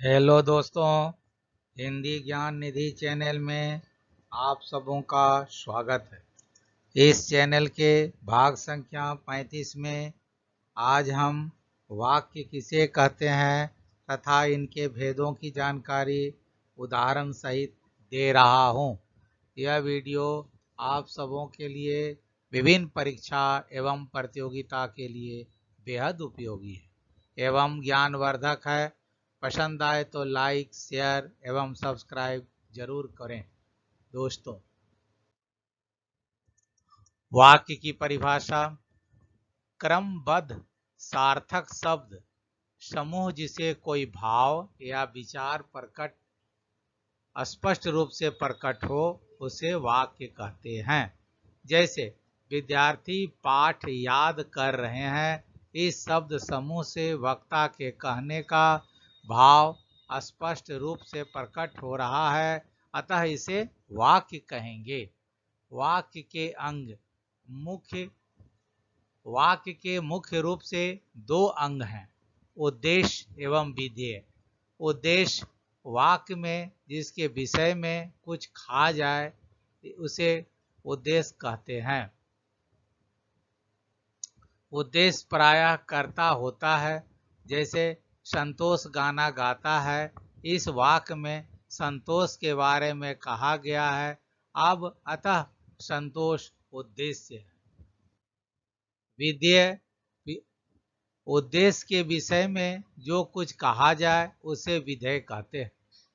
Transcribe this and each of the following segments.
Hello दोस्तों, हिंदी ज्ञान निधि channel में आप सबों का स्वागत है। इस चैनल के भाग संख्या 35 में आज हम वाक्य किसे कहते हैं तथा इनके भेदों की जानकारी उदाहरण सहित दे रहा हूं। यह वीडियो आप सबों के लिए विभिन्न परीक्षा एवं प्रतियोगिता के लिए बेहद उपयोगी है एवं ज्ञानवर्धक है। पसंद आए तो लाइक, शेयर एवं सब्सक्राइब जरूर करें। दोस्तों, वाक्य की परिभाषा: क्रमबद्ध सार्थक शब्द समूह जिसे कोई भाव या विचार प्रकट स्पष्ट रूप से प्रकट हो उसे वाक्य कहते हैं। जैसे विद्यार्थी पाठ याद कर रहे हैं। इस शब्द समूह से वक्ता के कहने का भाव स्पष्ट रूप से प्रकट हो रहा है, अतः इसे वाक्य कहेंगे। वाक्य के अंग वाक्य के मुख्य रूप से दो अंग हैं, उद्देश्य एवं विधेय। उद्देश्य वाक्य में जिसके विषय में कुछ कहा जाए उसे उद्देश्य कहते हैं। उद्देश्य प्रायः कर्ता होता है। जैसे संतोष गाना गाता है। इस वाक्य में संतोष के बारे में कहा गया है, अब अतः संतोष उद्देश्य है। विधेय उद्देश्य के विषय में जो कुछ कहा जाए उसे विधेय कहते हैं।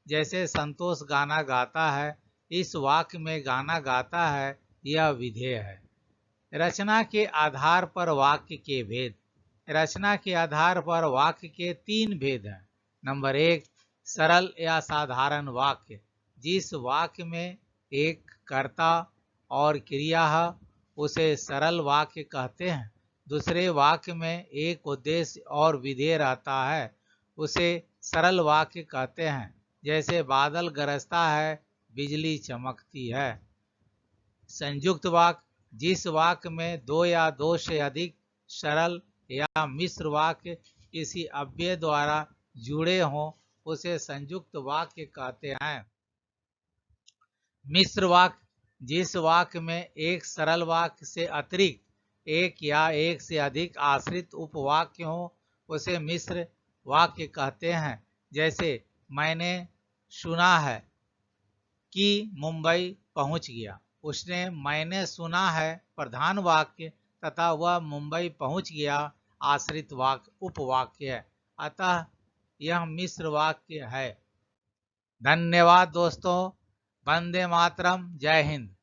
जैसे संतोष गाना गाता है, इस वाक्य में गाना गाता है, यह विधेय है। रचना के आधार पर वाक्य के भेद। रचना के आधार पर वाक्य के तीन भेद हैं। नंबर 1, सरल या साधारण वाक्य। जिस वाक्य में एक कर्ता और क्रिया है उसे सरल वाक्य कहते हैं। दूसरे वाक्य में एक उद्देश्य और विधेय रहता है, उसे सरल वाक्य कहते हैं। जैसे बादल गरजता है, बिजली चमकती है। संयुक्त वाक्य: जिस वाक्य में दो या दो से अधिक सरल या मिश्र वाक्य किसी अव्यय द्वारा जुड़े हों उसे संयुक्त वाक्य कहते हैं। मिश्र वाक्य: जिस वाक्य में एक सरल वाक्य से अतिरिक्त एक या एक से अधिक आश्रित उपवाक्य हो उसे मिश्र वाक्य कहते हैं। जैसे मैंने सुना है कि मुंबई पहुंच गया। उसने मैंने सुना है प्रधान वाक्य तथा वह मुंबई पहुंच गया आश्रित वाक्य उपवाक्य है, अतः यह मिश्र वाक्य है। धन्यवाद दोस्तों। वंदे मातरम। जय हिंद।